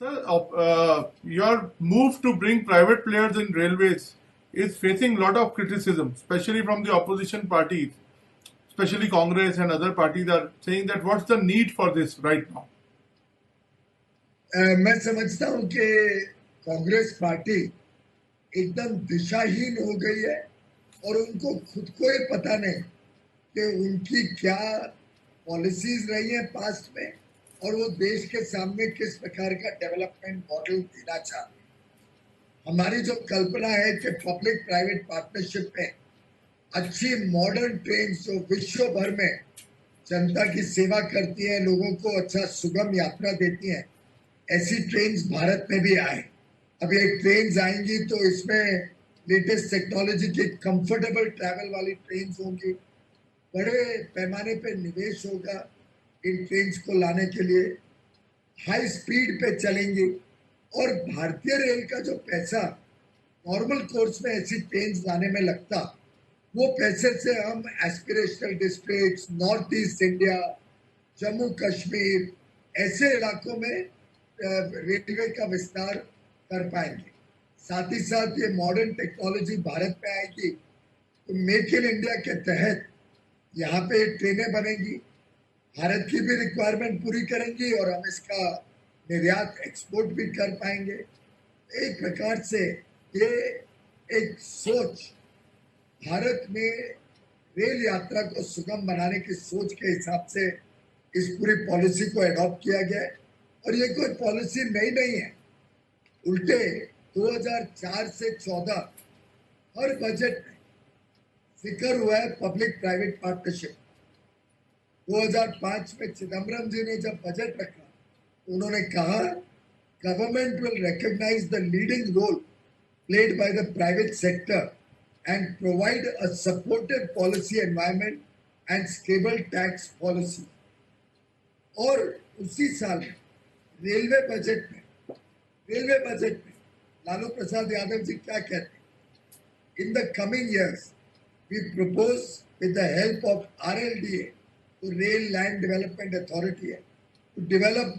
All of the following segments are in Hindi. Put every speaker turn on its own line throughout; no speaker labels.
Sir, your move to bring private players in railways is facing a lot of criticism, especially from the opposition parties, especially Congress and other parties are saying that what's the need for this right now?
मैं समझता हूं कि कांग्रेस पार्टी एकदम दिशाहीन हो गई है और उनको खुद को ही पता नहीं कि उनकी क्या पॉलिसीज रही हैं पास्ट में और वो देश के सामने किस प्रकार का डेवलपमेंट मॉडल देना चाहते हैं। हमारी जो कल्पना है कि पब्लिक प्राइवेट पार्टनरशिप में अच्छी मॉडर्न ट्रेन जो विश्व भर में जनता की सेवा करती हैं, लोगों को अच्छा सुगम यात्रा देती हैं, ऐसी ट्रेन भारत में भी आए। अब ये ट्रेन आएंगी तो इसमें लेटेस्ट टेक्नोलॉजी की कंफर्टेबल ट्रैवल वाली ट्रेन होंगी, बड़े पैमाने पे निवेश होगा इन ट्रेन को लाने के लिए, हाई स्पीड पे चलेंगी और भारतीय रेल का जो पैसा नॉर्मल कोर्स में ऐसी ट्रेन लाने में लगता, वो पैसे से हम aspirational districts, north east India, Jammu Kashmir ऐसे इलाकों में रेलवे का विस्तार कर पाएंगे। साथ ही साथ ये मॉडर्न टेक्नोलॉजी भारत में आएगी तो मेक इन इंडिया के तहत यहाँ पे ट्रेनें बनेंगी, भारत की भी रिक्वायरमेंट पूरी करेंगी और हम इसका निर्यात एक्सपोर्ट भी कर पाएंगे। एक प्रकार से ये एक सोच भारत में रेल यात्रा को सुगम बनाने की सोच के हिसाब से इस पूरी पॉलिसी को एडॉप्ट किया गया है और ये कोई पॉलिसी नई नहीं है। उल्टे 2004 से 14 हर बजट में जिक्र हुआ है पब्लिक प्राइवेट पार्टनरशिप। 2005 में चिदम्बरम जी ने जब बजट रखा तो उन्होंने कहा government will recognise the leading role played by the private sector and provide a supportive policy environment and stable tax policy। और उसी साल रेलवे बजट में लालू प्रसाद यादव जी क्या कहते हैं, in the coming years we propose with the help of RLDA तो रेल लैंड डेवलपमेंट अथॉरिटी है to develop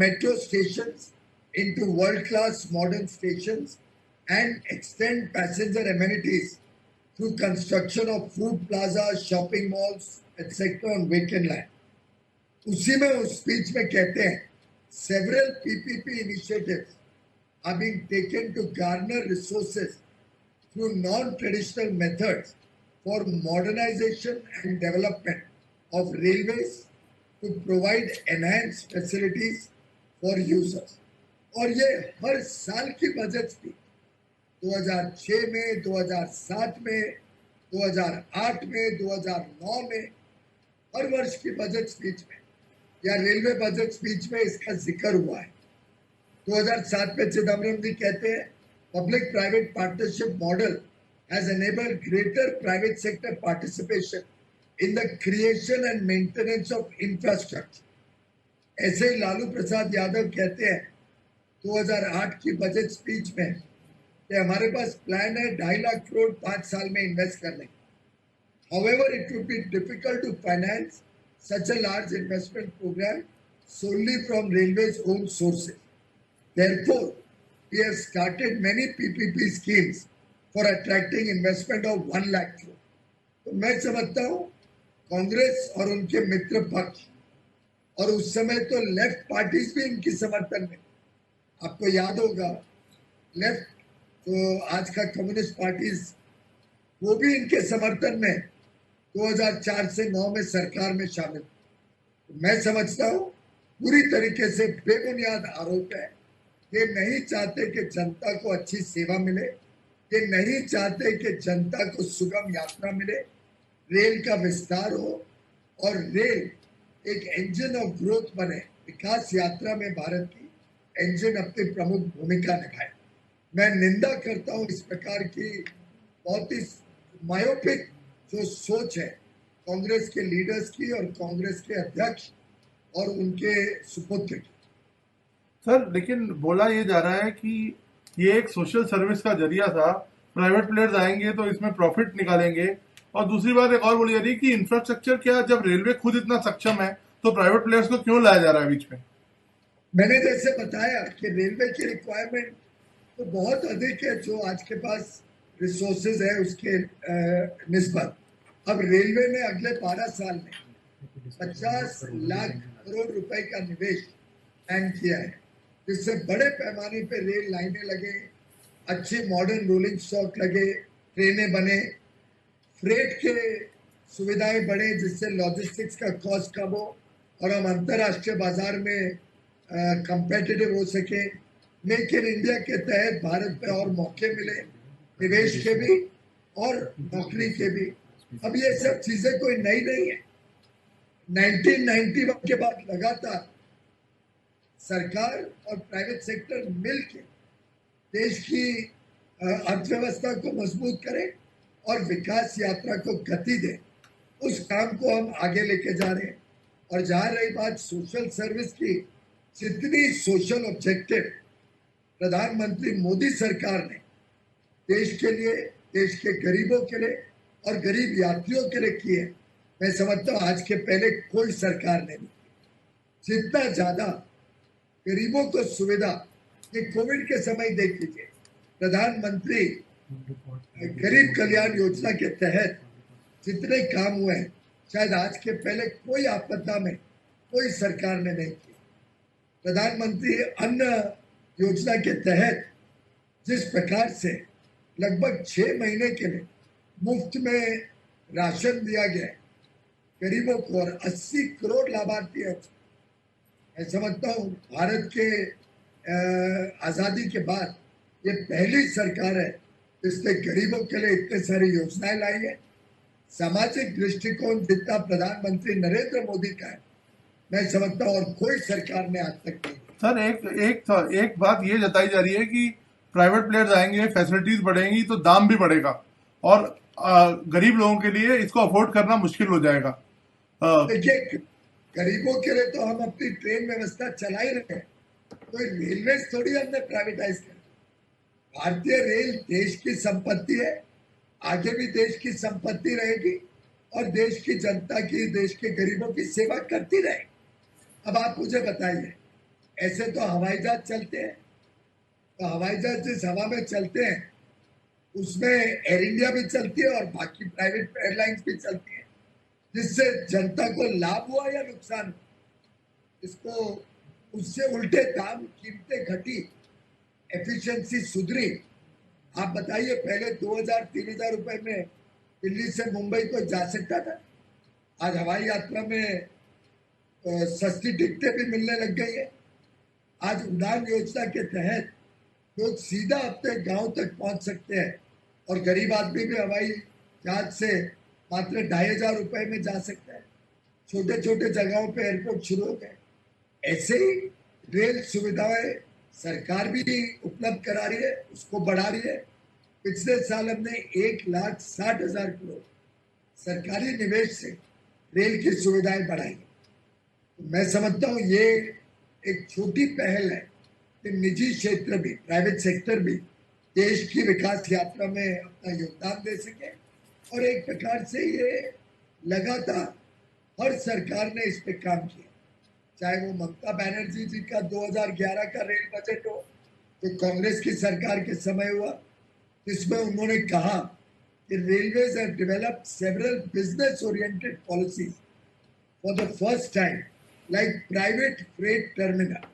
metro stations into world-class modern stations and extend passenger amenities through construction of food plazas, shopping malls, etc. on vacant land। उसी में उस स्पीच में कहते हैं several PPP initiatives are being taken to garner resources through non-traditional methods for modernization and development of railways to provide enhanced facilities for users। और ये हर साल की बजट थी, 2006 में, 2007 में, 2008 में, 2009 में, हर वर्ष की बजट स्पीच में या रेलवे बजट स्पीच में इसका जिक्र हुआ है। 2007 में चिदम्बरम जी कहते हैं public private partnership model has enabled greater private sector participation in the creation and maintenance of infrastructure। ऐसे ही लालू प्रसाद यादव कहते हैं 2008 की बजट स्पीच में कि हमारे पास प्लान है 2.5 लाख करोड़ 5 साल में इन्वेस्ट करने। However, it would be difficult to finance such a large investment program solely from railways own sources। Therefore, we have started many PPP schemes for attracting investment of 1 lakh crore। तो मैं समझता हूँ कांग्रेस और उनके मित्र पक्ष और उस समय तो लेफ्ट पार्टीज भी इनकी समर्थन में, आपको याद होगा लेफ्ट तो आज का कम्युनिस्ट पार्टीज वो भी इनके समर्थन में 2004 से 9 में सरकार में शामिल। तो मैं समझता हूँ पूरी तरीके से बेबुनियाद आरोप है। ये नहीं चाहते कि जनता को अच्छी सेवा मिले, ये नहीं चाहते कि जनता को सुगम यात्रा मिले, रेल का विस्तार हो और रेल एक इंजन ऑफ ग्रोथ बने, विकास यात्रा में भारत की इंजन अपनी प्रमुख भूमिका निभाए। मैं निंदा करता हूं इस प्रकार की बहुत ही मायोपिक जो सोच है कांग्रेस के लीडर्स की और कांग्रेस के अध्यक्ष और उनके सुपुत्र की।
सर, लेकिन बोला ये जा रहा है कि ये एक सोशल सर्विस का जरिया था, प्राइवेट प्लेयर्स आएंगे तो इसमें प्रॉफिट निकालेंगे, और दूसरी बात एक और बोली जा रही है कि इंफ्रास्ट्रक्चर क्या, जब रेलवे खुद इतना सक्षम है तो प्राइवेट प्लेयर्स को क्यों लाया जा रहा है बीच में?
मैंने जैसे बताया कि रेलवे की रिक्वायरमेंट तो बहुत अधिक है जो आज के पास रिसोर्सेज है उसके निस्बत। अब रेलवे ने अगले 12 साल में 50 लाख करोड़ रुपए का निवेश प्लान किया है, जिससे बड़े पैमाने पे रेल लाइनें लगे, अच्छी मॉडर्न रोलिंग स्टॉक लगे, ट्रेनें बने, फ्रेट के सुविधाएं बढ़े, जिससे लॉजिस्टिक्स का कॉस्ट कम हो और हम अंतर्राष्ट्रीय बाजार में कंपेटिटिव हो सके। मेक इन इंडिया के तहत भारत में और मौके मिले, निवेश के भी और नौकरी के भी। अब ये सब चीजें कोई नई नहीं है। 1991 के बाद लगातार सरकार और प्राइवेट सेक्टर मिलकर देश की अर्थव्यवस्था को मजबूत करें और विकास यात्रा को गति दें, उस काम को हम आगे लेके जा रहे हैं। और जहां रही बात सोशल सर्विस की, जितनी सोशल ऑब्जेक्टिव प्रधानमंत्री मोदी सरकार ने देश के लिए, देश के गरीबों के लिए और गरीब यात्रियों के लिए किए, मैं समझता हूं आज के पहले कोई सरकार ने नहीं। जितना ज्यादा गरीबों को सुविधा, ये कोविड के समय देख लीजिए, प्रधानमंत्री गरीब कल्याण योजना के तहत जितने काम हुए हैं, शायद आज के पहले कोई आपदा में कोई सरकार ने नहीं किया। प्रधानमंत्री अन्न योजना के तहत जिस प्रकार से लगभग 6 महीने के लिए मुफ्त में राशन दिया गया गरीबों को और 80 करोड़ लाभार्थी हैं। मैं समझता हूँ भारत के आजादी के बाद ये पहली सरकार है जिसने गरीबों के लिए इतने सारी योजनाएं लाई है। सामाजिक दृष्टिकोण जितना प्रधानमंत्री नरेंद्र मोदी का है, मैं समझता हूँ और कोई सरकार ने आज तक नहीं।
सर एक बात ये जताई जा रही है कि प्राइवेट प्लेयर्स आएंगे, फैसिलिटीज बढ़ेंगी तो दाम भी बढ़ेगा और गरीब लोगों के लिए इसको अफोर्ड करना मुश्किल हो जाएगा।
देखिए, गरीबों के लिए तो हम अपनी ट्रेन व्यवस्था चला ही रहे हैं, कोई रेलवे थोड़ी हमने प्राइवेटाइज कर। भारतीय रेल देश की संपत्ति है, आगे भी देश की संपत्ति रहेगी और देश की जनता की, देश के गरीबों की सेवा करती रहेगी। अब आप मुझे बताइए, ऐसे तो हवाई जहाज चलते हैं, तो हवाई जहाज जिस हवा में चलते हैं उसमें एयर इंडिया भी चलती है और बाकी प्राइवेट एयरलाइंस भी चलती है, जिससे जनता को लाभ हुआ या नुकसान हुआ? इसको उससे उल्टे दाम, कीमतें घटी, एफिशिएंसी सुधरी। आप बताइए, पहले 2000-3000 रुपए में दिल्ली से मुंबई को जा सकता था, आज हवाई यात्रा में सस्ती टिकटें भी मिलने लग गई है। आज उड़ान योजना के तहत लोग सीधा अपने गांव तक पहुंच सकते हैं और गरीब आदमी भी हवाई जहाज से मात्र 2500 रुपए में जा सकता है। छोटे छोटे जगहों पे एयरपोर्ट शुरू हो गए। ऐसे ही रेल सुविधाएं सरकार भी उपलब्ध करा रही है, उसको बढ़ा रही है। पिछले साल हमने 1,60,000 करोड़ सरकारी निवेश से रेल की सुविधाएं बढ़ाई। तो मैं समझता हूँ ये एक छोटी पहल है कि निजी क्षेत्र भी, प्राइवेट सेक्टर भी देश की विकास यात्रा में अपना योगदान दे सके। और एक प्रकार से ये लगातार हर सरकार ने इस पे काम किया, चाहे वो ममता बनर्जी जी का 2011 का रेल बजट हो, तो कांग्रेस की सरकार के समय हुआ, जिसमें उन्होंने कहा कि railways have developed several business oriented policies for the first time, like private freight terminal.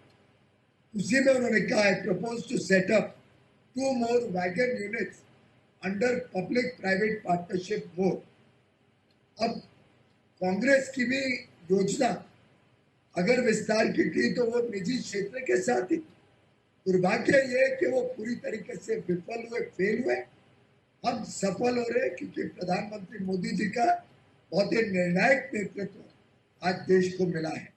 उसी में उन्होंने कहा है, propose to set up 2 more wagon units under public private partnership mode. अब कांग्रेस की भी योजना अगर विस्तार की थी तो वो निजी क्षेत्र के साथ ही। दुर्भाग्य ये है कि वो पूरी तरीके से विफल हुए, फेल हुए। हम सफल हो रहे क्योंकि प्रधानमंत्री मोदी जी का बहुत ही निर्णायक नेतृत्व आज देश को मिला है।